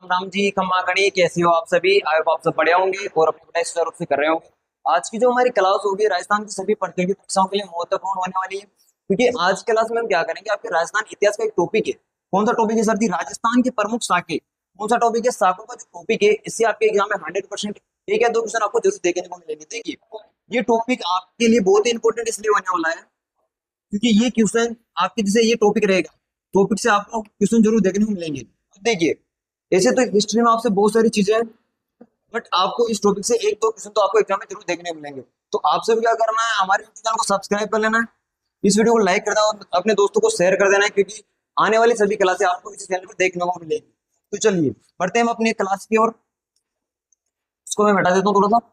राम जी खम्मा गणी, कैसे हो आप सभी? आई होप आप सब बढ़िया होंगे और अपनी पढ़ाई सुचारू रूप से कर रहे होंगे। आज की जो हमारी क्लास होगी राजस्थान की सभी प्रतियोगी परीक्षाओं के लिए महत्वपूर्ण होने वाली है, क्योंकि आज की क्लास में हम क्या करेंगे, आपके राजस्थान इतिहास का एक टॉपिक है। कौन सा टॉपिक है सर जी? राजस्थान के प्रमुख साके। कौन सा टॉपिक है? साकों का जो टॉपिक है, इससे आपके एग्जाम में 100% एक या दो क्वेश्चन आपको जरूर देखने को मिलेंगे। देखिए, ये टॉपिक आपके लिए बहुत ही इंपॉर्टेंट इसलिए होने वाला है क्योंकि ये क्वेश्चन आपके जैसे ये टॉपिक रहेगा, टॉपिक से आपको क्वेश्चन जरूर देखने को मिलेंगे। देखिए, ऐसे तो हिस्ट्री में आपसे बहुत सारी चीजें हैं, बट आपको इस टॉपिक से एक दो क्वेश्चन तो आपको एग्जाम में जरूर देखने को मिलेंगे। तो आपसे भी क्या करना है, हमारे यूट्यूब चैनल को सब्सक्राइब कर लेना है, इस वीडियो को लाइक कर देना और अपने दोस्तों को शेयर कर देना है, क्योंकि आने वाली सभी क्लासें आपको इस चैनल पर देखने को मिलेगी। तो चलिए बढ़ते हैं हम अपनी क्लास की ओर। इसको मैं हटा देता हूँ थोड़ा सा।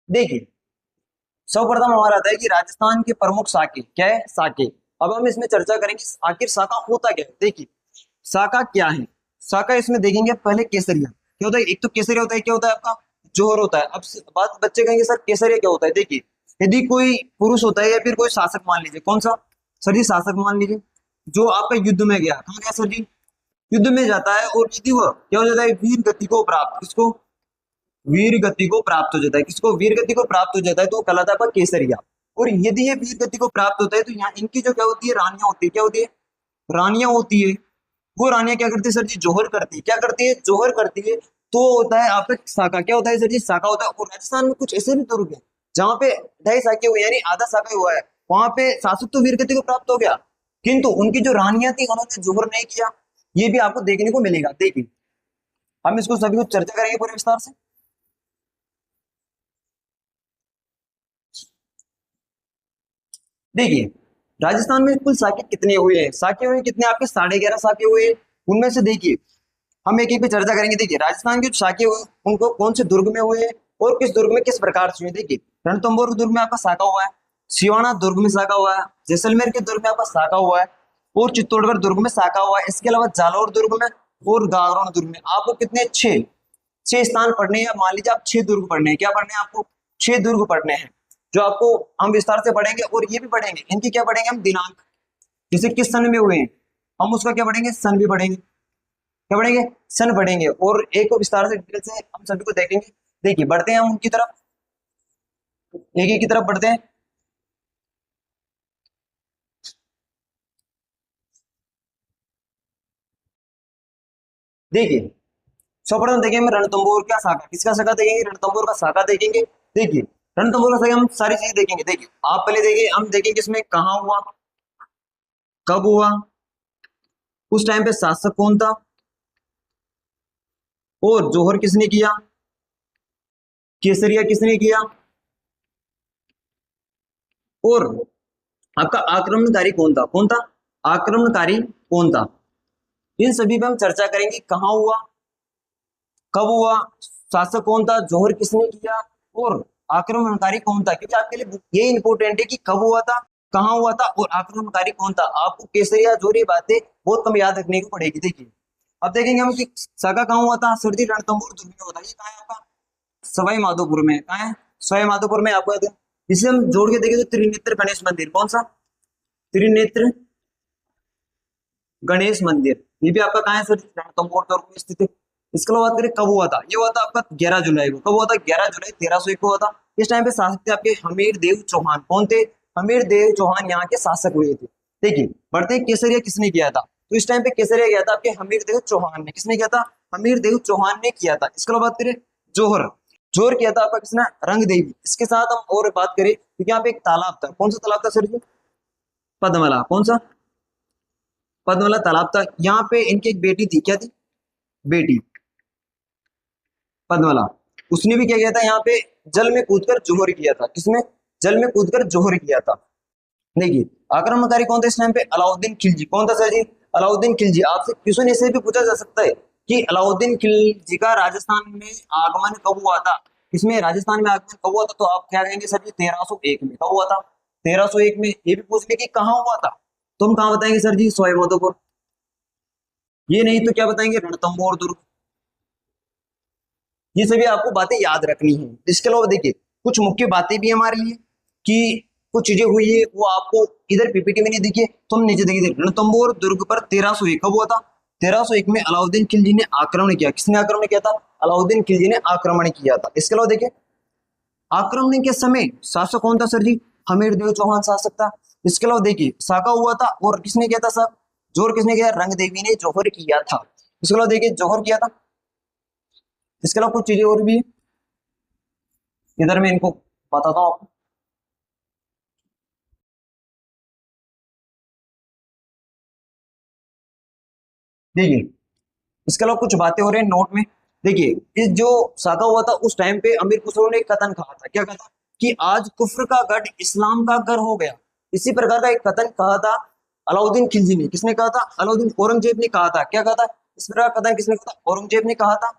देखिए, सर्वप्रथम हमारा आता है कि राजस्थान के प्रमुख साके क्या है? साके। अब हम इसमें चर्चा करेंगे आखिर साका होता क्या है। देखिए, साका क्या है? साका इसमें देखेंगे पहले केसरिया क्या होता है। एक तो केसरिया होता है, क्या होता है आपका? जोहर होता है। अब बात बच्चे कहेंगे सर केसरिया क्या होता है। देखिए, यदि कोई पुरुष होता है या फिर कोई शासक मान लीजिए, कौन सा सर जी? शासक मान लीजिए, जो आपका युद्ध में गया, कहाँ गया सर जी? युद्ध में जाता है और यदि वह क्या हो जाता है, वीर गति को प्राप्त, किसको? वीर गति को प्राप्त हो जाता है। किसको वीर गति को प्राप्त हो जाता है? तो कहलाता है आपका केसरिया। और यदि ये वीर गति को प्राप्त होता है तो यहाँ इनकी जो क्या होती है, रानियां होती है। क्या होती है? रानियां होती है। वो रानियां क्या करती है सर जी? जोहर करती है। क्या करती है? जोहर करती है। तो होता है आपका साका। क्या होता है सर जी? साका होता है। और राजस्थान में कुछ ऐसे भी दुर्ग है जहाँ पे ढाई साके हुए, यानी आधा साका हुआ है। वहां पे शासक तो वीर गति को प्राप्त हो गया, किंतु उनकी जो रानियां थी उन्होंने जोहर नहीं किया। ये भी आपको देखने को मिलेगा। देखिए, हम इसको सभी को चर्चा करेंगे पूरे विस्तार से। देखिए, राजस्थान में कुल साके कितने हुए हैं? साके हुए कितने? आपके 11.5 साके हुए। उनमें से देखिए, हम एक एक पे चर्चा करेंगे। देखिए, राजस्थान के जो साके हुए उनको कौन से दुर्ग में हुए और किस दुर्ग में किस प्रकार से हुए। देखिए, रणथंभौर दुर्ग में आपका साका हुआ है, सिवाना दुर्ग में साका हुआ है, जैसलमेर के दुर्ग में आपका साका हुआ है, और चित्तौड़गढ़ दुर्ग में साका हुआ है। इसके अलावा जालौर दुर्ग में और गागरोन दुर्ग में आपको कितने? छह। छह स्थान पढ़ने हैं। मान लीजिए आप छह दुर्ग पढ़ने हैं। क्या पढ़ने हैं आपको? छह दुर्ग पढ़ने हैं, जो आपको हम विस्तार से पढ़ेंगे। और ये भी पढ़ेंगे, इनकी क्या पढ़ेंगे हम? दिनांक, जैसे किस सन में हुए हैं, हम उसका क्या पढ़ेंगे? सन भी पढ़ेंगे। क्या पढ़ेंगे? सन पढ़ेंगे। और एक को विस्तार से डिटेल से हम सभी को देखेंगे। देखिए, बढ़ते हैं हम उनकी तरफ, एक एक की तरफ बढ़ते हैं। देखिए, सर्वप्रथम देखेंगे हम रणथंभौर का साका। किसका साका देखेंगे? रणथंभौर का साका देखेंगे। देखिए, रणथंभौर का साका हम सारी चीजें देखेंगे। देखिए, आप पहले देखिए, हम देखेंगे इसमें कहाँ हुआ, कब हुआ, उस टाइम पे शासक कौन था, और जोहर किसने किया, केसरिया किसने किया, और आपका आक्रमणकारी कौन था? कौन था आक्रमणकारी? कौन था? इन सभी पे हम चर्चा करेंगे। कहाँ हुआ, कब हुआ, शासक कौन था, जोहर किसने किया, और आक्रमणकारी कौन था। क्योंकि आपके लिए ये इंपॉर्टेंट है कि कब हुआ था, कहाँ हुआ था, और आक्रमणकारी कौन था। आपको केसरिया जोहर ये बातें बहुत कम याद रखने को पड़ेगी। देखिए, अब देखेंगे हम कि साका कहाँ हुआ था। सर जी, रणथंभौर दुर्ग में होता है। ये कहाँ है आपका? सवाई माधोपुर में। कहाँ है? सवाई माधोपुर में। आपको याद है? इसे हम जोड़ के देखें तो त्रिनेत्र गणेश मंदिर। कौन सा? त्रिनेत्र गणेश मंदिर। ये भी आपका कहाँ है सर? रणथंभौर दुर्ग में स्थित है। इसके अलावा बात करें कब हुआ था, ये हुआ था आपका 11 जुलाई को। कब हुआ था? 11 जुलाई 1301 को हुआ था। इस टाइम पे शासक थे आपके हमीर देव चौहान। कौन थे? हमीर देव चौहान यहाँ के शासक हुए थे। देखिए, बढ़ते हैं केसरिया किसने किया था। तो इस टाइम पे केसरिया किया था आपके हमीर देव चौहान ने। किसने किया था? हमीर देव चौहान ने किया था। इसके अलावा बात करें जोहर, जोहर किया था आपका किसने? रंग देवी। इसके साथ हम और बात करें, क्योंकि यहाँ पे एक तालाब था। कौन सा तालाब था सर जी? पद्मला। कौन सा? पद्मला तालाब था। यहाँ पे इनकी एक बेटी थी। क्या थी? बेटी पद्मला। उसने भी क्या किया था? यहाँ पे जल में कूदकर जोहर किया था। किसमें? जल में कूदकर जोहर किया था। देखिए, आक्रमणकारी कौन था इस टाइम पे? अलाउद्दीन खिलजी। कौन था सर जी? अलाउद्दीन खिलजी। आपसे क्वेश्चन ऐसे भी पूछा जा सकता है कि अलाउद्दीन खिलजी का राजस्थान में आगमन कब हुआ था। इसमें राजस्थान में आगमन कब हुआ था? तो आप क्या कहेंगे सर जी? 1301 में। कब हुआ था? 1301 में। ये भी पूछ ले कि कहाँ हुआ था, तो हम कहाँ बताएंगे सर जी? सवाई माधोपुर। ये नहीं तो क्या बताएंगे? रणथंभौर दुर्ग। ये सभी आपको बातें याद रखनी है। इसके अलावा देखिए, कुछ मुख्य बातें भी हमारे लिए कि कुछ चीजें हुई है वो आपको इधर पीपीटी में नहीं दिखी, तो हम नीचे देखिए रणथंभौर दुर्ग पर 1301 कब हुआ था? 1301 में अलाउद्दीन खिलजी ने आक्रमण किया। किसने आक्रमण किया था? अलाउद्दीन खिलजी ने आक्रमण किया था। इसके अलावा देखिए आक्रमण के समय शासक कौन था सर जी? हमीर देव चौहान शासक था। इसके अलावा देखिए साका हुआ था और किसने किया था सर? जोर किसने किया? रंग देवी ने जौहर किया था। इसके अलावा देखिए जौहर किया था। इसके अलावा कुछ चीजें और भी है, इधर मैं इनको बताता हूँ आपको। देखिए इसके अलावा कुछ बातें हो रही है नोट में। देखिए इस जो साका हुआ था उस टाइम पे अमीर खुसरो ने एक कथन कहा था। क्या कहा था? कि आज कुफ्र का गढ़ इस्लाम का घर हो गया। इसी प्रकार का एक कथन कहा था अलाउद्दीन खिलजी ने। किसने कहा था? अलाउद्दीन औरंगजेब ने कहा था। क्या कहा था? इस प्रकार का कथन किसने कहा था? औरंगजेब ने कहा था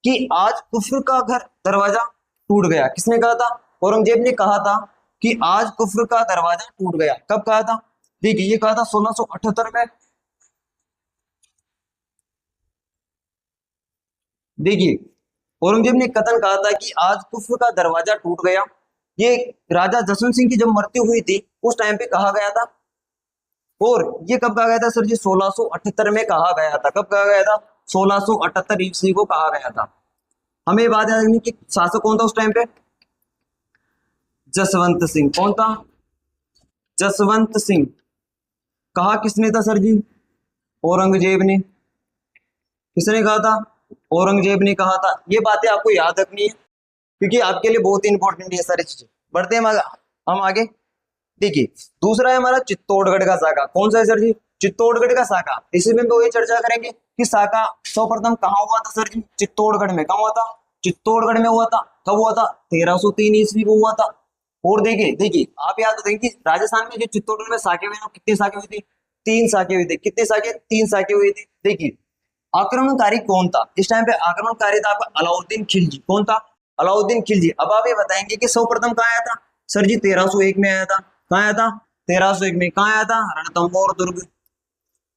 कि आज कुफ्र का घर दरवाजा टूट गया। किसने कहा था? औरंगजेब ने कहा था कि आज कुफ्र का दरवाजा टूट गया। कब कहा था? देखिए ये कहा था 1678 में। देखिए औरंगजेब ने कथन कहा था कि आज कुफ्र का दरवाजा टूट गया। ये राजा जसवंत सिंह की जब मृत्यु हुई थी उस टाइम पे कहा गया था। और ये कब कहा गया था सर जी? 1678 में कहा गया था। कब कहा गया था? 1678 ईस्वी को कहा गया था। हमें ये बात याद रखनी कि शासक कौन था उस टाइम पे? जसवंत सिंह। कौन था? जसवंत सिंह। कहा किसने था सर जी? औरंगजेब ने। किसने कहा था? औरंगजेब ने कहा था। ये बातें आपको याद रखनी है क्योंकि आपके लिए बहुत ही इंपॉर्टेंट है सारी चीजें। बढ़ते हैं हम आगे। देखिए दूसरा है हमारा चित्तौड़गढ़ का साका। कौन सा है सर जी? चित्तौड़गढ़ का साका। इसी में वही चर्चा करेंगे कि साका सर्वप्रथम कहाँ हुआ था सर जी? चित्तौड़गढ़ में। कहाँ हुआ था? चित्तौड़गढ़ में हुआ था। कब हुआ था? 1303 ईस्वी को हुआ था। और देखिए देखिए आप याद रखेंगे कि राजस्थान में जो चित्तौड़गढ़ में साके हुए कितने साके हुए थे? 3 साके हुए थे। कितने साके? 3 साके हुए थे। देखिए आक्रमणकारी कौन था इस टाइम पे? आक्रमणकारी था आपका अलाउद्दीन खिलजी। कौन था? अलाउद्दीन खिलजी। अब आप ये बताएंगे कि सर्वप्रथम कहाँ आया था सर जी? 1301 में आया था। कहाँ आया था? 1301 में। कहाँ आया था? रणथंभौर दुर्ग।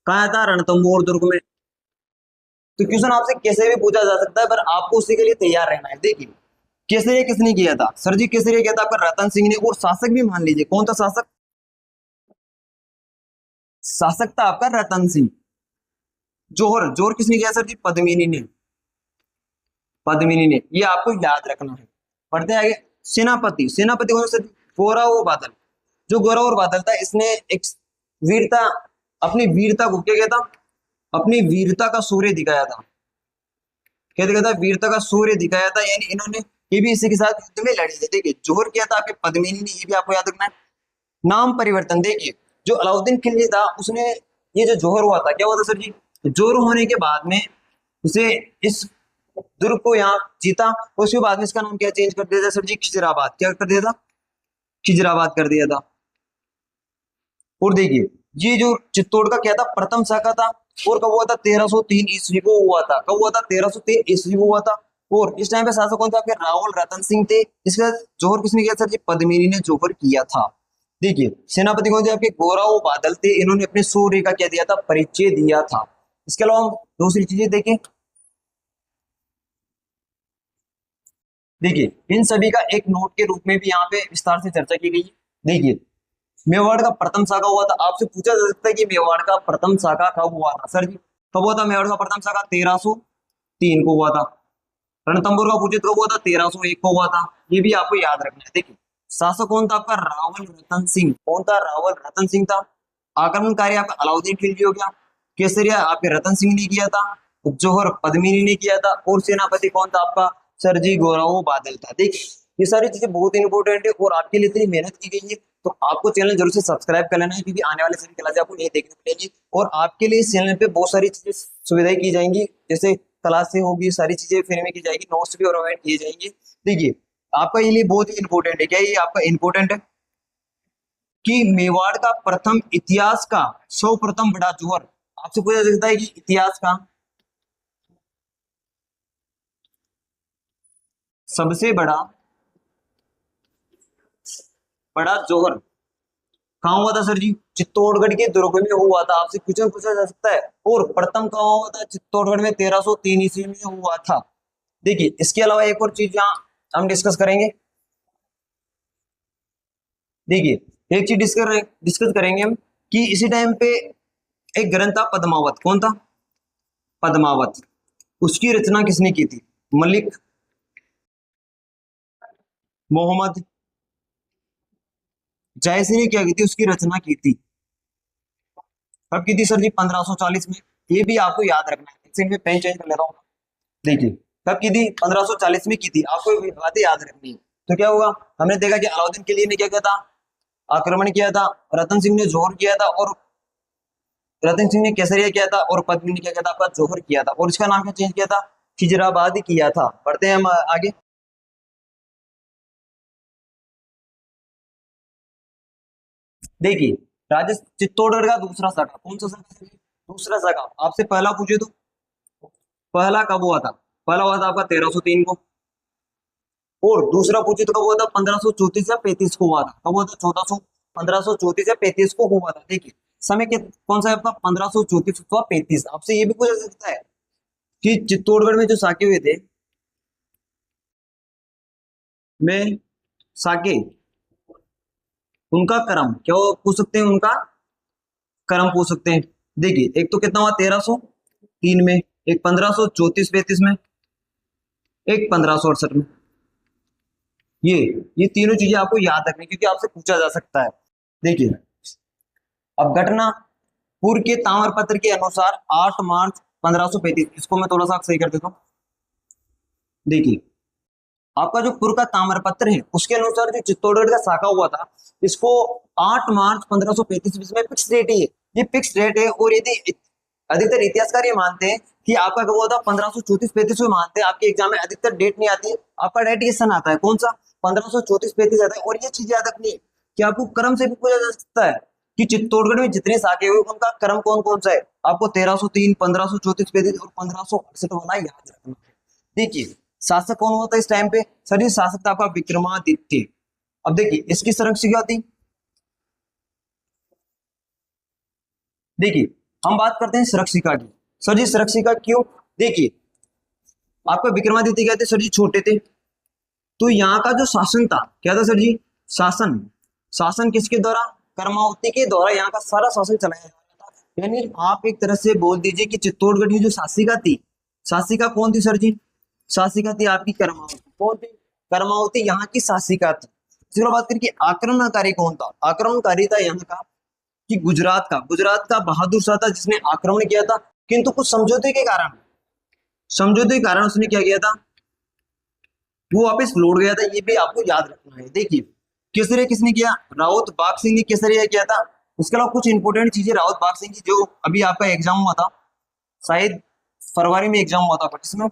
कहाँ आया था? रणथंभौर दुर्ग में। तो क्वेश्चन आपसे कैसे भी पूछा जा सकता है पर आपको उसी के लिए तैयार रहना है। देखिए केसरिया किसने किया था सर जी? केसरिया किया था आपका रतन सिंह ने। और शासक भी मान लीजिए कौन था शासक? शासक था आपका रतन सिंह। जोहर जोहर किसने किया सर जी? पद्मिनी ने। पद्मिनी ने। ये आपको याद रखना है। पढ़ते आगे। सेनापति। सेनापति कौन सा? गौरव बादल। जो गौरव बादल था इसने एक वीरता, अपनी वीरता को क्या कहता? अपनी वीरता का सूर्य दिखाया था। क्या दिखाया था? वीरता का सूर्य दिखाया था। यानी इन्होंने ये भी इसी के साथ युद्ध में लड़ी थी। देखिए जोहर किया था आपके पद्मिनी ने। ये भी आपको याद रखना है। नाम परिवर्तन। देखिए जो अलाउद्दीन खिलजी था उसने ये जो जोहर हुआ था क्या हुआ था सर जी? जोहर होने के बाद में उसे इस दुर्ग को यहाँ जीता। उसके बाद में इसका नाम क्या चेंज कर दिया था सर जी? खिजराबाद। क्या कर दिया था? खिजराबाद कर दिया था। और देखिए ये जो चित्तौड़ का क्या था? प्रथम शाखा था। और कब हुआ था? 1303 ईस्वी को हुआ था। कब हुआ था? 1303 ईस्वी को हुआ था। और इस टाइम पे शासक कौन था आपके? रावल रतन सिंह थे। इसका जोहर किसने किया सर जी? पद्मिनी ने जोहर किया था। देखिए सेनापति कौन थे आपके? गौरव बादल थे। इन्होंने अपने सूर्य का क्या दिया था? परिचय दिया था। इसके अलावा हम दूसरी चीजें देखें। देखिए इन सभी का एक नोट के रूप में भी यहाँ पे विस्तार से चर्चा की गई है। देखिए मेवाड़ का प्रथम शाखा हुआ था। आपसे पूछा जा सकता है कि मेवाड़ का प्रथम शाखा कब हुआ था सर जी? कब हुआ था मेवाड़ का प्रथम शाखा? 1303 को हुआ था। रणथंभौर का पूछे तो कब हुआ था? 1301 को हुआ था। ये भी आपको याद रखना है। देखिए शासक कौन था आपका? रावल रतन सिंह। कौन था? रावल रतन सिंह था। आक्रमणकारी आपका अलाउद्दीन खिलजी हो गया। केसरिया आपके रतन सिंह ने किया था। जौहर पद्मिनी ने किया था। और सेनापति कौन था आपका? सर जी गौरव बादल था। देखिए ये सारी चीजें बहुत इंपॉर्टेंट है और आपके लिए इतनी मेहनत की गई है तो आपको चैनल जरूर से सब्सक्राइब कर लेना है क्योंकि आने वाले सभी क्लास आपको नहीं देखने मिलेंगी। और आपके लिए इस चैनल पे बहुत सारी चीजें सुविधाएं की जाएंगी जैसे क्लासें होगी, सारी चीजें फ्री में की जाएगी, नोट्स भी प्रोवाइड किए जाएंगे। देखिए आपका ये लिए बहुत ही इंपॉर्टेंट है। क्या ये आपका इंपॉर्टेंट है कि मेवाड़ का प्रथम इतिहास का सर्वप्रथम बड़ा जोहर। आपसे पूछा जा सकता है कि इतिहास का सबसे बड़ा बड़ा जोहर कहाँ हुआ था सर जी? चित्तौड़गढ़ के दुर्ग में हुआ था। आपसे क्वेश्चन पूछा जा सकता है। और प्रथम कहाँ हुआ था? चित्तौड़गढ़ में 1303 ईस्वी में हुआ था। देखिए इसके अलावा एक और चीज यहाँ हम डिस्कस करेंगे। देखिए एक चीज डिस्कस करेंगे हम कि इसी टाइम पे एक ग्रंथ था पद्मावत। कौन था? पद्मावत। उसकी रचना किसने की थी? मलिक मोहम्मद जायसी ने क्या की थी? उसकी रचना की थी। कब की थी सर जी? 1540 में। ये भी आपको याद रखना है। इसे मैं पेन चेंज कर लेता हूँ। देखिए कब की थी? 1540 में की थी। आपको ये बातें याद रखनी है। तो क्या हुआ? हमने देखा कि अलाउद्दीन खिलजी ने क्या किया था? आक्रमण किया था। रतन सिंह ने जोहर किया था, और रतन सिंह ने केसरिया किया था, और पद्मिनी ने क्या किया था? आपका जोहर किया था। और इसका नाम क्या चेंज किया था? खिजराबाद किया था। पढ़ते हैं हम आगे। देखिए चित्तौड़गढ़ का दूसरा शाखा कौन सा शाखा है? दूसरा शाखा। आपसे पहला पूछे तो पहला कब हुआ था? पहला हुआ था आपका 1303 को। और दूसरा पूछे तो कब हुआ था? 1534 या 35 को हुआ था। कब हुआ था? 1534 या 35 को हुआ था। देखिए समय के कौन सा है आपका? 1534 अथवा 35। आपसे ये भी पूछा जा सकता है कि चित्तौड़गढ़ में जो साके हुए थे, में साके, उनका क्रम क्या पूछ सकते हैं? उनका क्रम पूछ सकते हैं। देखिए एक तो कितना हुआ? 1303 में, एक 1534-35 में, एक 1568 में। ये ये तीनों चीजें आपको याद रखनी, क्योंकि आपसे पूछा जा सकता है। देखिए अब घटना पूर्व के ताम्रपत्र के अनुसार 8 मार्च 1535, इसको मैं थोड़ा सा सही कर देता हूँ। देखिए आपका जो पूर्व का ताम्रपत्र है उसके अनुसार जो चित्तौड़गढ़ का साका हुआ था, इसको 8 मार्च 1535 में फिक्स डेट है। ये फिक्स डेट है। और यदि अधिकतर इतिहासकार ये मानते हैं कि आपका कब हुआ था? 1534-35 में मानते हैं। आपके एग्जाम में अधिकतर डेट नहीं आती है, आपका डेट ये सन आता है। कौन सा? 1534-35 आता है। और ये चीज याद रखनी है कि आपको क्रम से भी पूछा जा सकता है कि चित्तौड़गढ़ में जितने साके हुए उनका क्रम कौन कौन सा है। आपको 1303, 1534-35 और 1568 वाला याद रखना है। देखिए शासक कौन हुआ था इस टाइम पे? सर ये शासक था आपका विक्रमादित्य। अब देखिए इसकी संरक्षिका थी। देखिए हम बात करते हैं संरक्षिका की। सर जी संरक्षिका क्यों? देखिए आपका विक्रमादित्य क्या थे सर जी? छोटे थे। तो यहाँ का जो शासन था क्या था सर जी? शासन। शासन किसके द्वारा? कर्मावती के द्वारा यहाँ का सारा शासन चलाया जा रहा था। यानी आप एक तरह से बोल दीजिए कि चित्तौड़गढ़ की जो शासिका थी, शासिका कौन थी सर जी? शासिका थी आपकी कर्मावती। कौन थी? कर्मावती यहाँ की शासिका थी। चलो बात करें कि आक्रमणकारी कौन था? आक्रमणकारी था यहाँ का कि गुजरात का बहादुर शाह था, जिसने आक्रमण किया था। किंतु कुछ समझौते के कारण उसने क्या किया था? वो वापस लौट गया था। ये भी आपको याद रखना है। देखिए केसरिया किसने किया? राउत बाग सिंह ने केसरिया किया था। इसके अलावा कुछ इंपोर्टेंट चीजें राउत बाग सिंह की, जो अभी आपका एग्जाम हुआ था, शायद फरवरी में एग्जाम हुआ था। किसमें?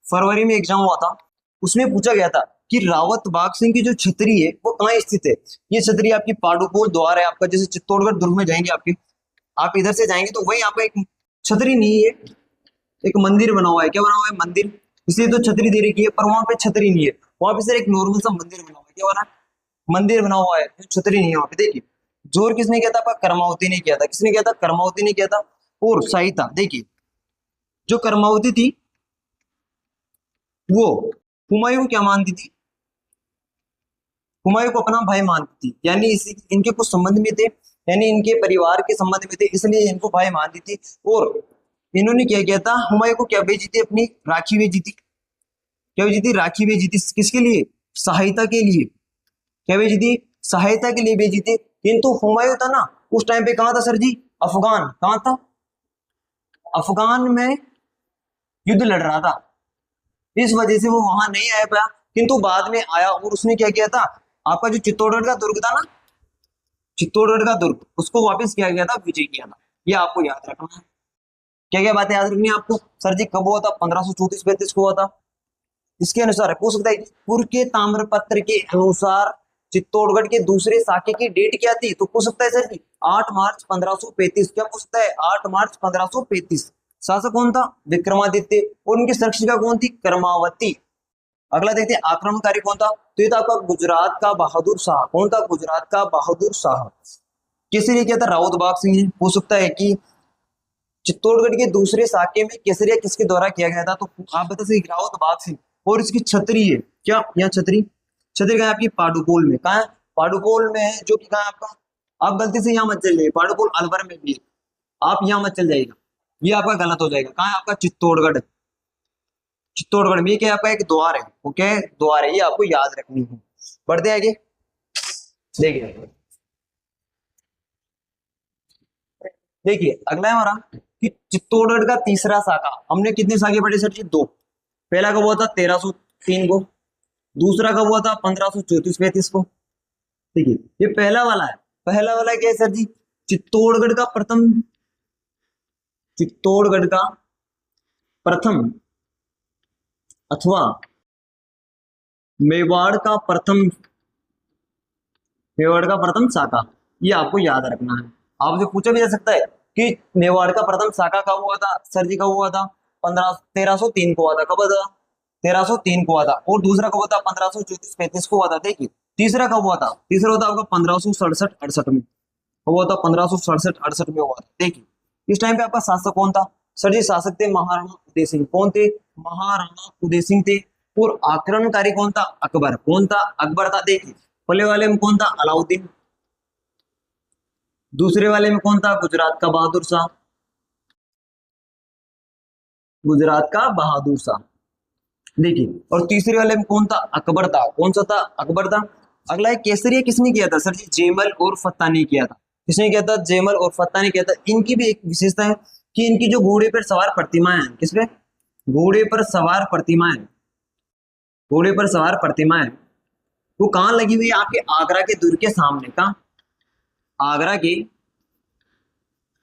फरवरी में एग्जाम हुआ था। उसमें पूछा गया था कि रावत बाग सिंह की जो छतरी है वो कहाँ स्थित है। ये छतरी आपकी पाडुपुर द्वार है आपका, जैसे चित्तौड़गढ़ दुर्ग में जाएंगे आपके, आप इधर से जाएंगे तो वही आपका एक छतरी नहीं है, एक मंदिर बना हुआ है। क्या बना हुआ है? मंदिर। इसलिए तो छतरी दे रखी है, पर वहां पे छतरी नहीं है। वहां पे सिर्फ एक नॉर्मल सा मंदिर बना हुआ है। क्या बना? मंदिर बना हुआ है, छतरी नहीं है वहां पे। देखिए जोर किसने किया था? आपका कर्मावती ने किया था। किसने किया था? कर्मावती ने किया था। और सही था। देखिए जो कर्मावती थी वो हुमायूं को क्या मानती थी? हुमायूं को अपना भाई मानती थी। यानी इसी इनके कुछ संबंध में थे, यानी इनके परिवार के संबंध में थे, इसलिए इनको भाई मानती थी। और इन्होंने क्या किया था? हुमायूं को क्या भेजी थी? अपनी राखी भेजी थी। क्या भेजी थी? राखी भेजी थी। किसके लिए? सहायता के लिए। क्या भेजी थी? सहायता के लिए भेजी थी। किंतु हुमायूं था ना उस टाइम पे कहाँ था सर जी? अफगान। कहाँ था? अफगान में युद्ध लड़ रहा था। इस वजह से वो वहां नहीं आ पाया। किंतु बाद में आया और उसने क्या किया था? आपका जो चित्तौड़गढ़ का दुर्ग था ना, चित्तौड़गढ़ का दुर्ग, उसको वापस किया गया था, विजय किया था। ये आपको याद रखना है। क्या क्या बातें याद रखनी है आपको? सर जी कब हुआ था? 1534-35 को हुआ था। इसके अनुसार हो सकता है पूर्व के ताम्रपत्र के अनुसार चित्तौड़गढ़ के दूसरे साके की डेट क्या थी? तो हो सकता है सर जी 8 मार्च 1535। क्या हो सकता है? 8 मार्च 1535। शासक कौन था? विक्रमादित्य। और उनकी संरक्षिका कौन थी? कर्मावती। अगला देखते हैं आक्रमणकारी कौन था? तो ये था आपका गुजरात का बहादुर शाह। कौन था? गुजरात का बहादुर शाह। किसने किया था? राउत बाग सिंह ने। हो सकता है कि चित्तौड़गढ़ के दूसरे साके में केसरिया किसके द्वारा किया गया था? तो आप बता सकते राउत बाग सिंह। और इसकी छतरी है क्या? यहाँ छतरी, छतरी कहाँ है आपकी? पाडुपोल में। कहाँ है? पाडुकोल में है, जो कि कहाँ है आपका, आप गलती से यहाँ मत चल जाइए, पाडुकोल अलवर में भी है, आप यहाँ मत चल जाइएगा, ये आपका गलत हो जाएगा। कहाँ है आपका, चित्तौड़गढ़। चित्तौड़गढ़ में ये क्या आपका एक द्वार है, ओके द्वार है, ये आपको याद रखनी है। बढ़ते हैं आगे, देखिए देखिए अगला है हमारा कि चित्तौड़गढ़ का तीसरा शाखा, हमने कितने शाखे पढ़े सर जी, दो। पहला कब हुआ था 1303 को, दूसरा कब हुआ था 1534-35 को। ठीक है, ये पहला वाला है। पहला वाला क्या है सर जी, चित्तौड़गढ़ का प्रथम, चित्तौड़गढ़ का प्रथम अथवा मेवाड़ का प्रथम, मेवाड़ का प्रथम शाखा, ये आपको याद रखना है। आपसे पूछा भी जा सकता है कि मेवाड़ का प्रथम शाखा कब हुआ था सर जी, कब हुआ था 1303 को हुआ था, कब हुआ था 1303 को हुआ था, और दूसरा कब हुआ था 1534-35 को हुआ था। देखिए तीसरा कब हुआ था, तीसरा होता आपका 1567-68 में, कब हुआ था 1567-68 में हुआ था। देखिए इस टाइम पे आपका शासक कौन था सर जी, शासक थे महाराणा उदय सिंह। कौन थे, महाराणा उदय सिंह थे। और आक्रमणकारी कौन था, अकबर। कौन था, अकबर था। देखिए पहले वाले में कौन था, अलाउद्दीन। दूसरे वाले में कौन था, गुजरात का बहादुर शाह, गुजरात का बहादुर शाह। देखिए और तीसरे वाले में कौन था, अकबर था। कौन सा था, अकबर था। अगला है केसरिया, किसने किया था सर जी, जेमल और फत्ता ने किया था। किसने किया था, जेमल और फत्ता ने किया था। इनकी भी एक विशेषता है कि इनकी जो घोड़े पर सवार प्रतिमाएं हैं, किस पे, घोड़े पर सवार प्रतिमाएं, घोड़े पर सवार प्रतिमाएं वो कहाँ लगी हुई है, आपके आगरा के दुर्ग के सामने। कहाँ, आगरा के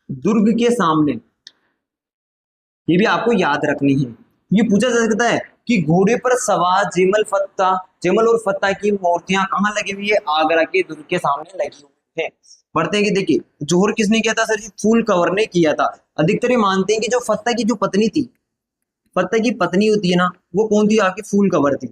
दुर्ग के सामने। ये भी आपको याद रखनी है। ये पूछा जा सकता है कि घोड़े पर सवार जेमल फत्ता, जेमल और फत्ता की मूर्तियां कहाँ लगी हुई है, आगरा के दुर्ग के सामने लगी हुई है। बढ़ते हैं कि देखिए जोहर किसने किया था सर जी, फूल कवर ने किया था। अधिकतर ये मानते हैं कि जो फत्ता की जो पत्नी थी, फत्ता की पत्नी होती है ना, वो कौन थी, आपकी फूल कवर थी।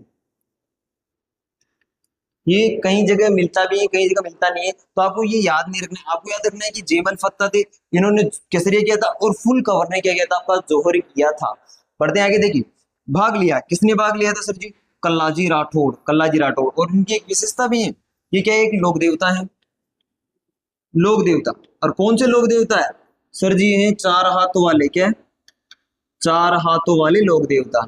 ये कई जगह मिलता भी है, कई जगह मिलता नहीं है, तो आपको ये याद नहीं रखना है। आपको याद रखना है कि जेमल फत्ता थे, इन्होंने केसरिया किया था, और फुल कवर ने क्या किया था, आपका जौहर किया था। पढ़ते हैं आगे, देखिए भाग लिया, किसने भाग लिया था सर जी, कल्लाजी राठौड़, कल्लाजी राठौड़। और उनकी एक विशेषता भी है, ये क्या है कि लोक देवता है, लोक देवता। और कौन से लोक देवता है सर जी, ये चार हाथों वाले, क्या, चार हाथों वाले लोक देवता,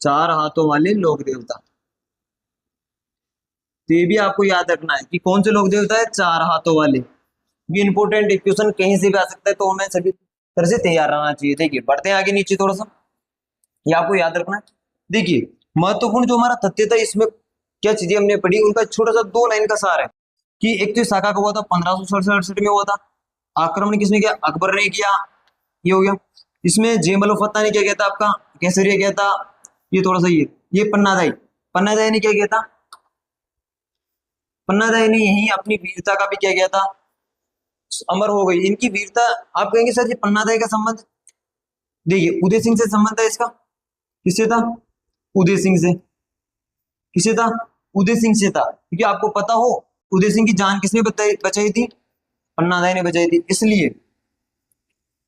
चार हाथों वाले लोक देवता। तो ये भी आपको याद रखना है कि कौन से लोक देवता है, चार हाथों वाले। ये इंपोर्टेंट क्वेश्चन कहीं से भी आ सकता है, तो हमें सभी तरह से तैयार रहना चाहिए। देखिए बढ़ते हैं आगे नीचे थोड़ा सा, ये आपको याद रखना है। देखिए महत्वपूर्ण जो हमारा तथ्य था इसमें, क्या चीजें हमने पढ़ी, उनका छोटा सा दो लाइन का सार है कि एक तो शाखा का हुआ था 1567-68 में हुआ था, आक्रमण किसने किया, अकबर ने किया, ये हो गया। इसमें जेमल फत्ता ने क्या किया था, आपका केसरिया किया था। ये थोड़ा सा ये पन्नादाई, पन्नादाई ने क्या किया था, पन्नादाई ने यही अपनी वीरता का भी क्या किया था, अमर हो गई इनकी वीरता। आप कहेंगे सर जी पन्नादाई का संबंध, देखिए उदय सिंह से संबंध है इसका। किससे था, उदय सिंह से। किससे था, उदय सिंह से था, क्योंकि आपको पता हो उदय सिंह की जान किसने बचाई थी, पन्नादाई ने बचाई थी। इसलिए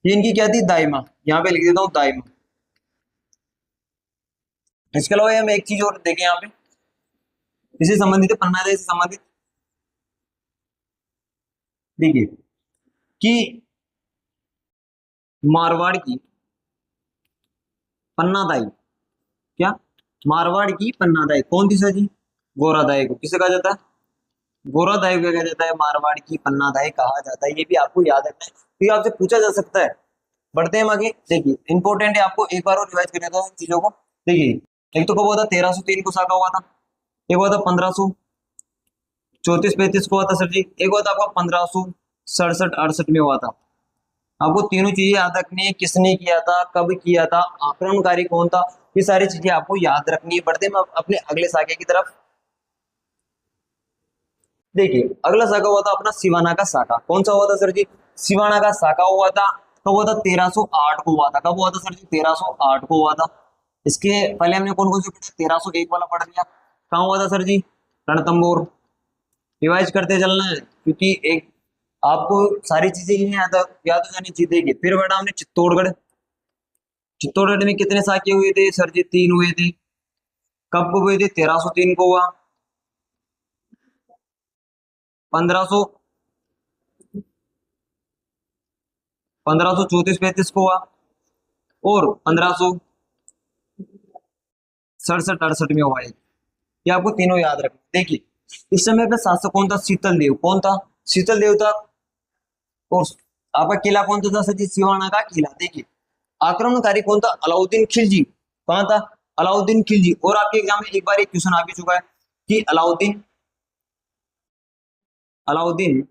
ये इनकी क्या थी, दाइमा। यहाँ पे लिख देता हूँ दाइमा। इसके अलावा हम एक चीज और देखें यहाँ पे, इससे संबंधित है, पन्नादाई से संबंधित। देखिए कि मारवाड़ की पन्नादाई, क्या, मारवाड़ की पन्नादाई कौन थी सर जी, गोरादाई को किसे कहा जाता है, गोरादाई को कहा जाता है, मारवाड़ की पन्नादाई कहा जाता है। ये भी आपको याद रखना है, तो ये आपसे पूछा जा सकता है। बढ़ते हैं हम आगे, देखिए इंपॉर्टेंट है, आपको एक बार और रिवाइज कर देता हूँ चीजों को। देखिए एक तो कब हुआ था, 1303 को शाखा हुआ था, एक हुआ था 1534-35 को हुआ था सर जी, एक हुआ था आपका 1567-68 में हुआ था। आपको तीनों चीजें याद रखनी है, किसने किया था, कब किया था, आक्रमणकारी कौन था, ये सारी चीजें आपको याद रखनी है। बढ़ते हैं अपने अगले शाखा की तरफ। देखिए अगला शाखा हुआ था अपना सिवाना का शाखा। कौन सा हुआ था सर जी, सिवाना का शाखा हुआ था, कब हुआ था, 1308 को हुआ था। कब हुआ था सर जी, 1308 को हुआ था। इसके पहले हमने कौन कौन से पढ़ा, 1301 वाला पढ़ लिया। कहाँ हुआ था सर जी, रणथंभौर। रिवाइज करते चलना है, क्योंकि एक आपको सारी चीजें ही याद हो जानी चाहिए। देखिए फिर बढ़ा हमने चित्तौड़गढ़। चित्तौड़गढ़ में कितने शाखे हुए थे सर जी, 3 हुए थे। कब को हुए थे, 1303 को हुआ। 1500 1534-35 को हुआ, और 1567-68 में हुआ एक। ये आपको तीनों याद रखना। देखिए इस समय पे शासक कौन था? शीतल देव। कौन था? शीतल देव था। और आपका किला कौन सा था सर जी? सिवाना का किला। देखिए आक्रमणकारी कौन था? अलाउद्दीन खिलजी। कौन था? अलाउद्दीन खिलजी। और आपके एग्जाम में एक बार एक क्वेश्चन आ भी चुका है कि अलाउद्दीन अलाउद्दीन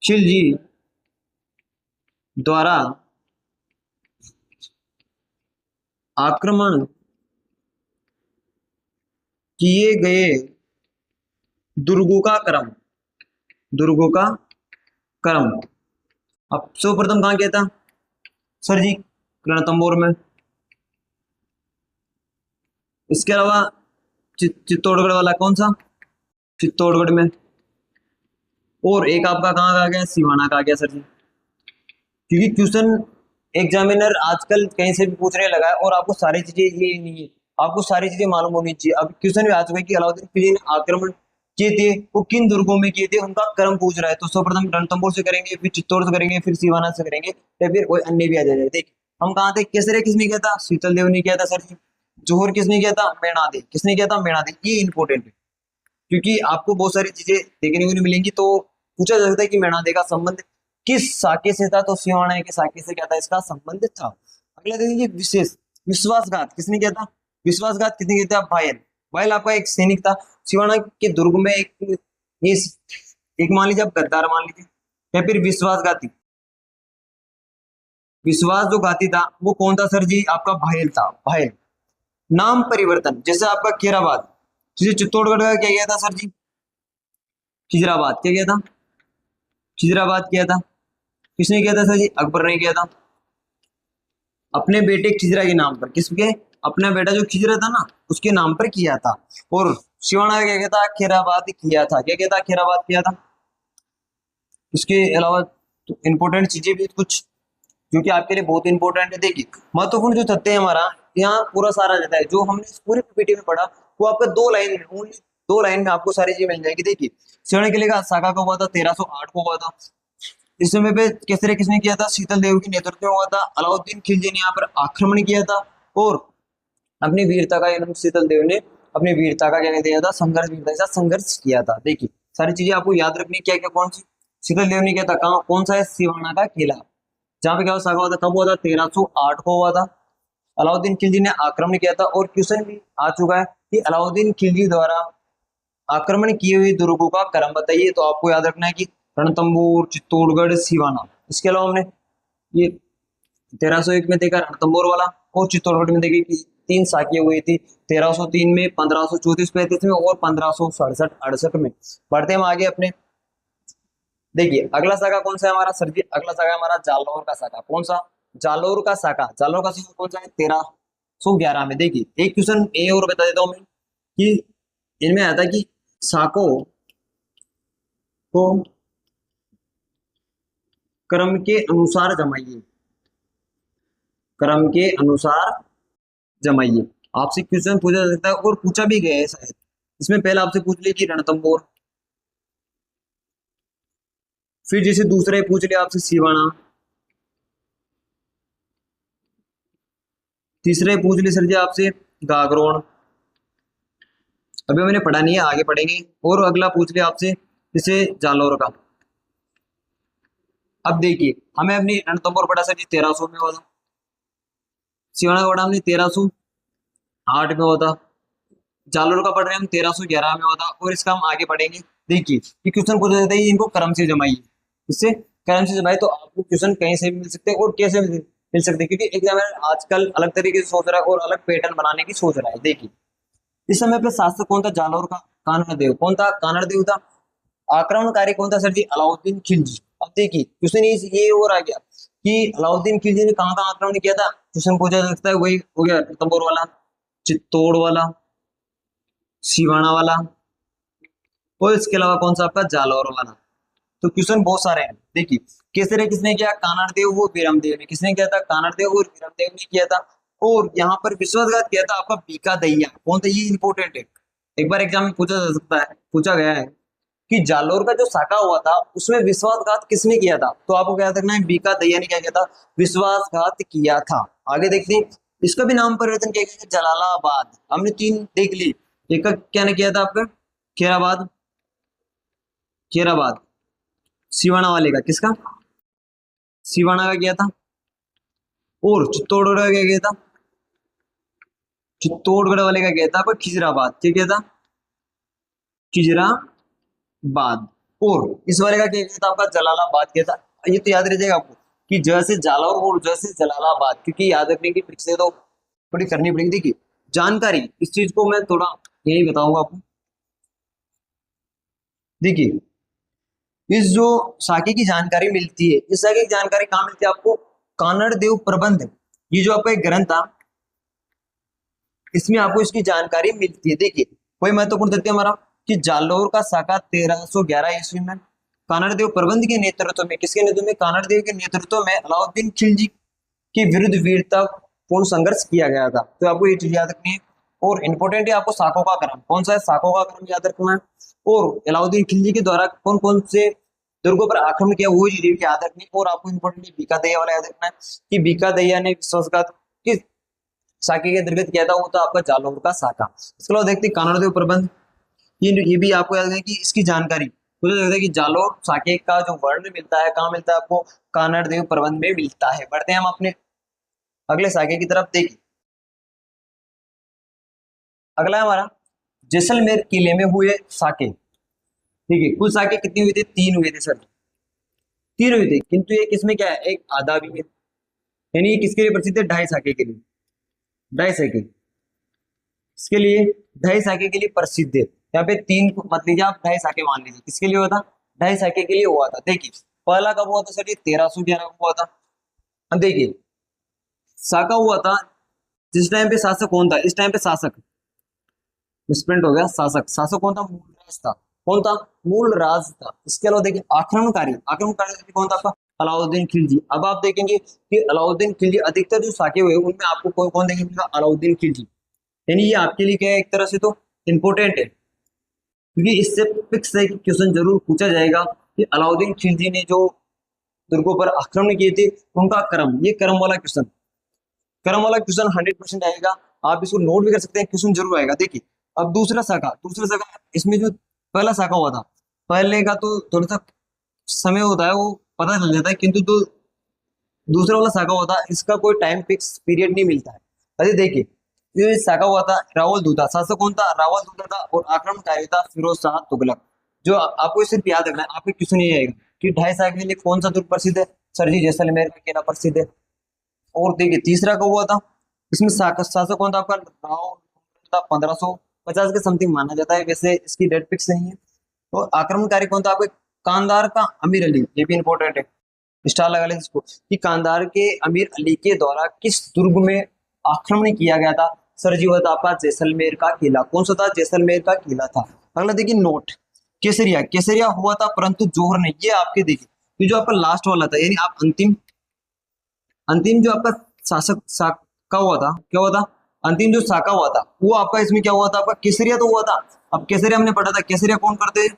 खिलजी द्वारा आक्रमण किए गए दुर्गों का क्रम, दुर्गों का क्रम। अब सर्वप्रथम कहां किया था सर जी? रणथंबोर में। इसके अलावा चित्तौड़गढ़ वाला कौन सा? चित्तौड़गढ़ में। और एक आपका कहाँ का आ गया? सिवाना का आ गया सर जी। क्योंकि क्वेश्चन एग्जामिनर आजकल कहीं से भी पूछने लगा है और आपको सारी चीजें ये नहीं है, आपको सारी चीजें मालूम होनी चाहिए। अब क्वेश्चन भी आ चुका है कि अलाउद्दीन खिलजी ने आक्रमण किए थे, वो किन दुर्गों में किए थे, उनका क्रम पूछ रहा है। तो सर्वप्रथम रणथंबोर से करेंगे, फिर चित्तौड़ से करेंगे, फिर सिवाना से करेंगे, या फिर कोई अन्य भी आ जाएगा। देखिए हम कहाँ थे? केसरे किसने किया था? शीतल देव ने किया था सर जी। जोहर किसने किया था? मेणादे। किसने किया था? मेणादे। ये इंपॉर्टेंट है क्योंकि आपको बहुत सारी चीजें देखने को नहीं मिलेंगी। तो पूछा जा सकता है कि मेणादे का संबंध किस साके से था? तो सिवाना के साके से क्या था? इसका संबंध था। अगला देखिए विशेष विश्वासघात किसने किया था? विश्वासघात किसने किया था? भायल। भायल आपका एक सैनिक था। सिवाना के दुर्ग में एक मान लीजिए आप गद्दार मान लीजिए, या फिर विश्वासघाती। विश्वास जो घाती था वो कौन था सर जी? आपका भायल था। भायल। नाम परिवर्तन जैसे आपका खीराबाद, जैसे चित्तौड़गढ़ का क्या किया था सर जी? खिजराबाद। क्या किया था? खिजराबाद किया था। किसने किया था सर जी? अकबर ने किया था। अपने बेटे खिजरा के नाम पर। किसके? अपना बेटा जो खिजरा था ना, उसके नाम पर किया था। और सिवाना क्या कहता? खैराबाद किया था। क्या कहता? खैराबाद किया था। उसके अलावा तो इंपॉर्टेंट चीजें भी कुछ जो कि आपके लिए बहुत इंपॉर्टेंट है। देखिए महत्वपूर्ण जो तथ्य है हमारा यहाँ पूरा सारा रहता है, जो हमने इस पूरे पीपीटी में पढ़ा वो आपका 2 लाइन में, ओनली 2 लाइन में आपको सारी चीजें मिल जाएगी। देखिए सिवाना किले का साका का हुआ था 1308 को हुआ था। इस समय पे केसरे किसने किया था? शीतल देव के नेतृत्व में हुआ था। अलाउद्दीन खिलजी ने यहाँ पर आक्रमण किया था और अपनी वीरता का एवं शीतल देव ने अपनी वीरता का क्या कहते हैं था? संघर्ष, वीरता के साथ संघर्ष किया था। देखिए सारी चीजें आपको याद रखनी, क्या क्या कौन सी। शीतल देव ने किया था कहाँ? कौन सा है? सिवाना का किला। जहाँ पे क्या हुआ था? कब हुआ था? 1308 को हुआ था। अलाउद्दीन खिलजी ने आक्रमण किया था। और क्वेश्चन भी आ चुका है कि अलाउद्दीन खिलजी द्वारा आक्रमण किए हुए दुर्गों का क्रम बताइए। तो आपको याद रखना है कि रणथंबोर, चित्तौड़गढ़, सिवाना। इसके अलावा हमने ये 1301 में देखा रणथंबोर वाला, और चित्तौड़गढ़ में देखी कि 3 साखियां हुई थी 1303 में, 1534-35 में, और 1567-68 में। बढ़ते हम आगे अपने। देखिए अगला साका कौन सा है हमारा सर जी? अगला साका हमारा जालौर का साका। कौन सा? जालौर का साका। जालौर का साका कौन सा है? 1311 में। देखिए एक क्वेश्चन ए और बता देता हूं मैं कि इनमें आता है कि साको को क्रम के अनुसार जमाइए। क्रम के अनुसार जमाइए। आपसे क्वेश्चन पूछा जा सकता है और पूछा भी गया है शायद। इसमें पहले आपसे पूछ लिया कि रणथंबोर, फिर जैसे दूसरा पूछ लिया आपसे सिवाना, तीसरे पूछ लिया सर जी आपसे गागरोन। अभी मैंने पढ़ा नहीं है, आगे पढ़ेंगे। और अगला पूछ लिया आपसे जैसे जालौर का। अब देखिए हमें अपनी रणथंबोर पढ़ा सर जी 1300 में हुआ था। सिवाना का पढ़ा हमने 1308 में हुआ था। जालोर का पढ़ रहे हैं हम 1311 में हुआ था। और इसका हम आगे पढ़ेंगे। देखिए ये क्वेश्चन पूछा जाता है इनको क्रम से जमाइए। इससे क्रम से जमाए तो आपको क्वेश्चन कहीं से भी मिल सकते हैं और कैसे मिल सकते हैं, क्योंकि एग्जामिनर आजकल अलग तरीके से सोच रहा है और अलग पैटर्न बनाने की सोच रहा है। देखिए इस समय पे शासक कौन था? जालोर का कानड़ देव। कौन था? कानड़ देव था। आक्रमणकारी कौन था सर जी? अलाउद्दीन खिलजी। अब देखिए क्वेश्चन ये और आ गया कि अलाउद्दीन खिलजी ने कहाँ कहाँ आक्रमण किया था। क्वेश्चन पूछा जा सकता है, वही हो गया रणथंबोर वाला, चित्तौड़ वाला, सिवाना वाला, और इसके अलावा कौन सा आपका? जालौर वाला। तो क्वेश्चन बहुत सारे हैं। देखिए केसरे किसने किया? कानड़ देव वो विरमदेव ने। किसने किया था? कानड़ देव और विरमदेव ने किया था। और यहाँ पर विश्वासघात किया था आपका बीका दहिया। कौन था? ये इंपॉर्टेंट है, एक बार एग्जाम में पूछा जा सकता है, पूछा गया है। कि जालोर का जो साका हुआ था उसमें विश्वासघात किसने किया था, तो आपको क्या रखना है, बीका दहिया ने क्या किया था, विश्वासघात किया था। आगे देखते हैं, इसका भी नाम परिवर्तन किया गया, जलालाबाद। हमने तीन देख ली, एक का क्या ने किया था आपका, खेराबाद, खेराबाद, सिवाना वाले का, किसका, सिवाना का किया था, और चित्तौड़गढ़ का क्या किया था, चित्तौड़गढ़ वाले का किया था आपका खिजराबाद, क्या किया था, खिजराबाद। और इस वाले का क्या किया था आपका, जलालाबाद किया था। ये तो याद रह जाएगा आपको कि जैसे जालौर और जैसे जलालाबाद, क्योंकि याद रखने की ट्रिक से तो थोड़ी करनी पड़ेगी। देखिए जानकारी, इस चीज को मैं थोड़ा यही बताऊंगा आपको। देखिए इस जो साके की जानकारी मिलती है, इस साके की जानकारी कहाँ मिलती है आपको, कानड़ देव प्रबंध, ये जो आपका एक ग्रंथ था, इसमें आपको इसकी जानकारी मिलती है। देखिए कोई महत्वपूर्ण तथ्य हमारा कि जालौर का साका 1311 ईस्वी में कानड़ देव प्रबंध के नेतृत्व में, किसके नेतृत्व में, कानड़ देव के नेतृत्व में अलाउद्दीन खिलजी के विरुद्ध वीरता पूर्ण संघर्ष किया गया था। तो आपको ये चीज याद रखनी है। और इंपॉर्टेंट है आपको साकों का क्रम, कौन सा है, साकों का क्रम याद रखना है। और अलाउद्दीन खिलजी के द्वारा कौन कौन से दुर्गों पर आक्रमण किया, वो चीज याद रखनी है। और आपको इंपॉर्टेंट बीका दहिया वाला याद रखना है कि बीका दहिया ने विश्वासघात किस साके के अंतर्गत किया था, वो था आपका जालौर का साका। इसके अलावा देखते हैं कानड़ देव प्रबंध, ये भी आपको याद है कि इसकी जानकारी मुझे लगता है कि जालौर साके का जो वर्ण मिलता है कहाँ मिलता है आपको, कानड़ देव प्रबंध में मिलता है। बढ़ते हैं हम अपने अगले साके की तरफ। देखिए अगला है हमारा जैसलमेर किले में हुए साके। ठीक है, कुल साके कितनी हुई थी, तीन हुए थे सर, तीन हुए थे, किंतु ये किसमें क्या है, एक आधा भी है। यानी ये किसके लिए प्रसिद्ध है, ढाई साके के लिए, ढाई साके, इसके लिए ढाई साके के लिए प्रसिद्ध है। यहाँ पे तीन को मत लीजिए आप, ढाई साके मान लीजिए, किसके लिए हुआ था, ढाई साके के लिए हुआ था। देखिए पहला कब हुआ था सर, ये 1311 को हुआ था। अब देखिए साका हुआ था जिस टाइम पे शासक कौन था, इस टाइम पे शासक मिसप्रिंट हो गया, शासक, शासक कौन था, मूलराज था, कौन था, मूलराज था। इसके अलावा देखिए आक्रमणकारी, आक्रमणकारी कौन था आपका, अलाउद्दीन खिलजी। अब आप देखेंगे कि अलाउद्दीन खिलजी, अधिकतर जो साके हुए उनमें आपको कौन कौन देखने मिलेगा, अलाउद्दीन खिलजी। यानी ये आपके लिए क्या है, एक तरह से तो इंपॉर्टेंट है, क्योंकि इससे फिक्स है कि क्वेश्चन जरूर पूछा जाएगा कि अलाउद्दीन खिलजी ने जो दुर्गों पर आक्रमण किए थे उनका क्रम, ये क्रम वाला क्वेश्चन, क्रम वाला क्वेश्चन 100% आएगा। आप इसको नोट भी कर सकते हैं, क्वेश्चन जरूर आएगा। देखिए अब दूसरा शाखा, दूसरा शाखा, इसमें जो पहला शाखा हुआ था, पहले का तो थोड़ा सा समय होता है वो पता चल जाता है, किंतु जो दूसरा वाला शाखा हुआ था इसका कोई टाइम फिक्स पीरियड नहीं मिलता है। अरे देखिए ये शाखा हुआ था रावल दूता, शासक कौन था, रावल दूता था, और आक्रमणकारी था फिरोज शाह तुगलक। जो आपको सिर्फ याद रखना है, आपके क्वेश्चन ये आएगा कि ढाई साल के लिए कौन सा दुर्ग प्रसिद्ध है, सर जी जैसलमेर का किला प्रसिद्ध है। और देखिए तीसरा कब हुआ था, इसमें शासक कौन था आपका, राव था, 1550 के समथिंग माना जाता है, वैसे इसकी डेट फिक्स नहीं है। तो आक्रमणकारी कौन था आपके, कांधार का अमीर अली, ये भी इंपॉर्टेंट है, स्टार लगा लें इसको, कि कांधार के अमीर अली के द्वारा किस दुर्ग में आक्रमण किया गया था, सर जी वो था आपका जैसलमेर का किला। कौन सा था, जैसलमेर का किला था। अगला देखिए नोट, केसरिया, केसरिया हुआ था परंतु जोहर नहीं। ये आपके देखिए ये जो आपका लास्ट वाला था, यानी आप अंतिम, अंतिम जो आपका शासक साका हुआ था, क्या हुआ था, अंतिम जो साका हुआ था वो आपका इसमें क्या हुआ था, आपका केसरिया तो हुआ था। अब केसरिया हमने पढ़ा था, केसरिया कौन करते हैं,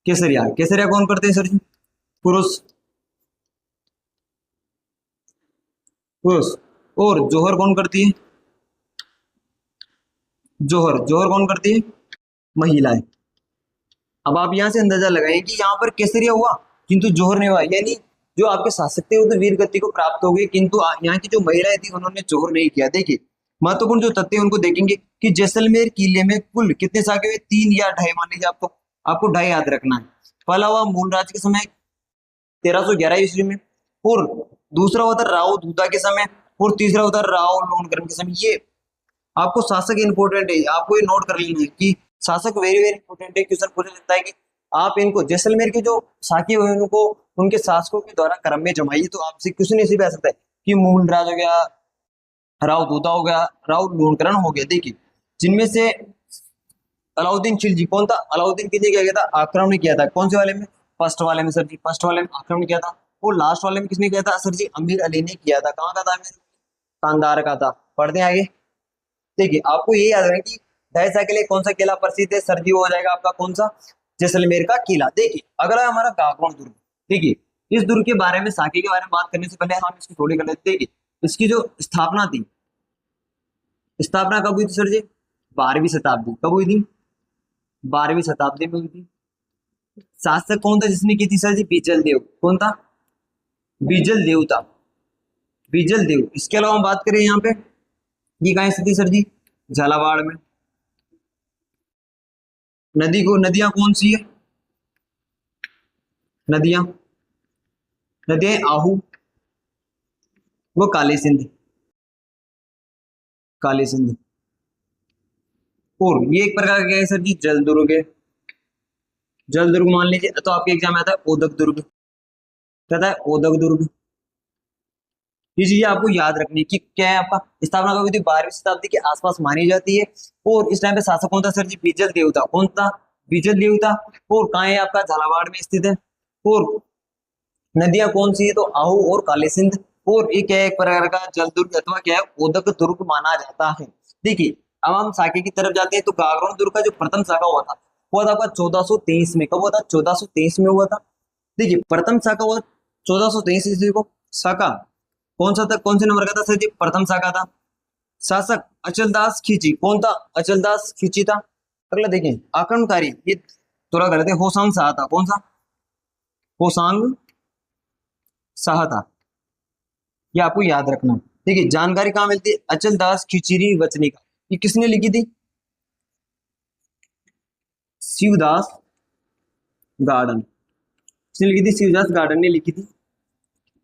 केसरिया, केसरिया कौन करते हैं सर जी, पुरुष, पुरुष। और जोहर कौन करती है, जोहर, जोहर कौन करती है, महिलाएं। अब आप यहाँ से अंदाजा लगाएं कि यहाँ पर केसरिया हुआ किंतु जोहर नहीं हुआ, यानी जो आपके शासक थे वो तो वीर गति को प्राप्त हो गई, किंतु यहाँ की जो महिलाएं थी उन्होंने जोहर नहीं किया। देखिए महत्वपूर्ण जो तथ्य उनको देखेंगे कि जैसलमेर किले में कुल कितने साके हुए, तीन या ढाई मान लीजिए, आपको ढाई याद रखना है। पहला हुआ मूलराज के समय 1311 ईस्वी में, और दूसरा होता राव दूता के समय, और तीसरा होता राव लोणकरण के समय। ये आपको शासक इंपोर्टेंट है, आपको ये नोट कर लेना है कि शासक वेरी वेरी इंपोर्टेंट है। क्वेश्चन पूछा जाता है कि आप इनको जैसलमेर के जो साके हुए उनको उनके शासकों के द्वारा क्रम में जमाइए। तो आपसे क्वेश्चन ऐसे भी आ सकता है कि मूलराज हो गया, राव दूता हो गया, राव लोणकरण हो गया। देखिए जिनमें से अलाउद्दीन खिलजी कौन था, अलाउद्दीन खिलजी क्या किया था, आक्रमण किया था, कौन से वाले में, फर्स्ट वाले में सर जी, फर्स्ट वाले में आक्रमण किया था। और लास्ट वाले में किसने किया था सर जी, अमीर अली ने किया था। कहाँ का था, अमीर, कांधार का था। पढ़ते हैं आगे। देखिए आपको ये याद रखना कि ढाई साल के लिए कौन सा किला प्रसिद्ध है, सर जी हो जाएगा आपका कौन सा, जैसलमेर का किला। देखिए अगला है हमारा गागरोन दुर्ग। देखिए इस दुर्ग के बारे में, साके के बारे में बात करने से पहले हम इसकी थोड़ी कर लेते हैं। देखिए इसकी जो स्थापना थी, स्थापना कब हुई थी सर जी? 12वीं शताब्दी। कब हुई थी? 12वीं शताब्दी में हुई थी। शासक कौन था जिसने की थी सर जी? बीजल देव। कौन था? बीजल देव था, बीजल देव। इसके अलावा हम बात करें यहाँ पे, ये कहाँ स्थित है सर जी? झालावाड़ में। नदियां कौन सी है? नदियां नदियां आहू, वो काली सिंध, काली सिंध। और ये एक प्रकार का क्या है सर जी? जल दुर्ग है। जल दुर्ग मान लीजिए, तो आपके एग्जाम में आता है ओदक दुर्ग। कहता है ओदक दुर्ग। ये चीजें आपको याद रखनी है कि क्या है आपका। स्थापना कब हुई थी? 12वीं शताब्दी के आसपास मानी जाती है। और इस टाइम पे शासक कौन था सर जी? बीजल देव था। कौन था? बीजल देव था। और कहाँ है आपका? झालावाड़ में स्थित है। और नदियां कौन सी है? तो आहू और काली सिंध। और ये क्या है? एक प्रकार का जल दुर्ग अथवा क्या है? ओदक दुर्ग माना जाता है। देखिए अब हम साके की तरफ जाते हैं, तो गागरोन दुर्ग का जो प्रथम शाखा हुआ था वो था आपका 1423 में। कब हुआ था? 1423 में हुआ था। देखिए प्रथम शाखा हुआ 1423 ईस्वी को। शाखा कौन सा था? कौन से नंबर का था सर जी? प्रथम शाखा था। शासक अचलदास खींची। कौन था? अचलदास खींची था। अगला देखिए आक्रमणकारी, ये थोड़ा गलत है, होसांग शाह था। कौन सा? होसांग शाह था। ये आपको याद रखना। देखिए जानकारी कहाँ मिलती है? अचलदास खिचड़ी वचनी का। ये किसने लिखी थी? शिवदास गार्डन। किसने लिखी थी? शिवदास गार्डन ने लिखी थी।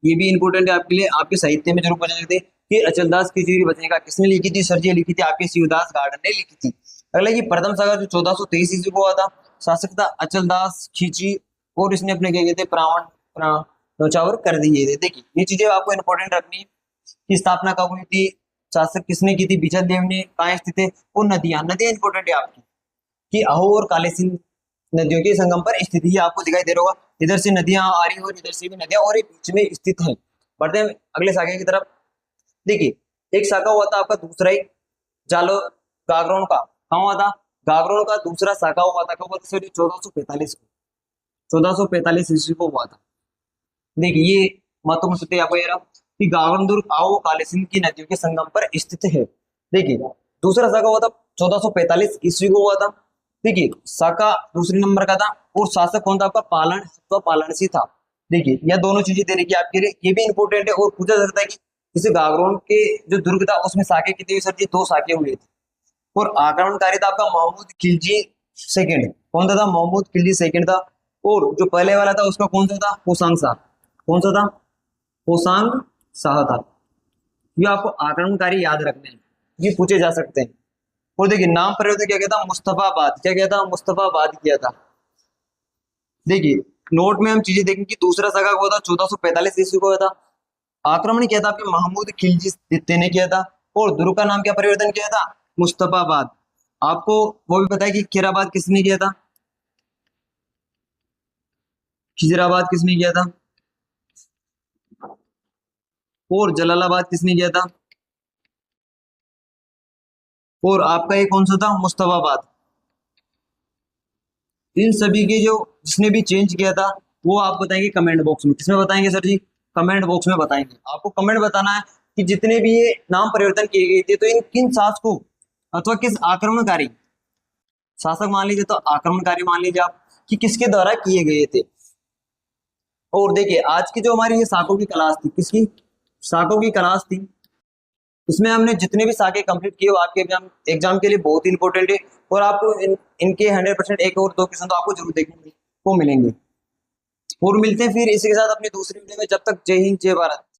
ये भी इंपॉर्टेंट है आपके लिए, आपके साहित्य में जरूर पूछा जाते हैं कि अचलदास खिचड़ी वचनी का किसने लिखी थी? सर जी लिखी थी आपके शिवदास गार्डन ने लिखी थी। अगला ये प्रथम शाखा जो 1423 ईस्वी को हुआ था, शासक था अचलदास खिची। और इसने अपने क्या कहते हैं? प्राण न्यौछावर कर दिए थे। देखिए ये चीजें आपको इंपॉर्टेंट रखनी है कि स्थापना कब हुई थी, शासक किसने की थी, बीजल देव ने, कहाँ स्थित है, और नदियां नदियां इंपॉर्टेंट है आपकी कि अहो और काले सिंध नदियों के संगम पर स्थित है। आपको दिखाई दे रहा होगा, इधर से नदियां आ रही और इधर से भी नदियां, और ये बीच में स्थित है। बढ़ते हैं अगले शाखा की तरफ। देखिए एक शाखा हुआ था आपका दूसरा ही, जालो गागरोन का। कहाँ हुआ था? गागरोन का दूसरा शाखा हुआ था। कब हुआ था? 1445 को। 1445 ईस्वी को हुआ था। देखिए ये महत्वपूर्ण सत्य आपको ये रहा कि गागरोन दुर्ग आओ काले सिंध की नदियों के संगम पर स्थित है। देखिए दूसरा शाखा हुआ था 1445 ईस्वी को हुआ था। देखिए शाखा दूसरे नंबर का था। और शासक कौन था आपका? पालन अथवा पालनसी था। देखिए यह दोनों चीजें दे रखी है आपके लिए, ये भी इंपॉर्टेंट है। और पूछा जा सकता है कि इसे गागरोन के जो दुर्ग था उसमें शाखे कितनी हुई सर जी? 2 शाखे हुए थे। और आक्रमणकारी था आपका महमूद खिलजी सेकंड। कौन सा था? महमूद खिलजी सेकंड था। और जो पहले वाला था उसका कौन सा था? होसांग शाह। कौन सा था? होसांग शाह था। ये आपको आक्रमणकारी याद रखने हैं, ये पूछे जा सकते हैं। और देखिए नाम परिवर्तन क्या कहता? मुस्तफाबाद। क्या कहता? मुस्तफाबाद किया था। देखिए नोट में हम चीजें देखें कि दूसरा सगा हुआ था 1445 ईस्वी को हुआ था। आक्रमण किया था आपके महमूद खिलजी द्वितीय ने किया था। और दुर्ग का नाम क्या परिवर्तन किया था? मुस्तफाबाद। आपको वो भी पता है कि खीराबाद किसने किया था? खिजराबाद किसने किया था? और जलालाबाद किसने किया था? और आपका ये कौन सा था? मुस्तफाबाद। इन सभी के जो जिसने भी चेंज किया था वो आप बताएंगे कमेंट बॉक्स में। किसमें बताएंगे सर जी? कमेंट बॉक्स में बताएंगे। आपको कमेंट बताना है कि जितने भी ये नाम परिवर्तन किए गए थे तो इन किन शासकों अथवा किस आक्रमणकारी शासक मान लीजिए, तो आक्रमणकारी मान लीजिए आप, कि किसके द्वारा किए गए थे। और देखिए आज की जो हमारी ये शाखों की क्लास थी, किसकी शाखों की क्लास थी, इसमें हमने जितने भी शाखे कंप्लीट किए वो आपके एग्जाम के लिए बहुत ही इंपॉर्टेंट है। और आपको इनके 100% एक और दो क्वेश्चन तो आपको जरूर देखने को मिलेंगे। और मिलते हैं फिर इसी के साथ अपनी दूसरी वीडियो में। जब तक जय हिंद जय भारत।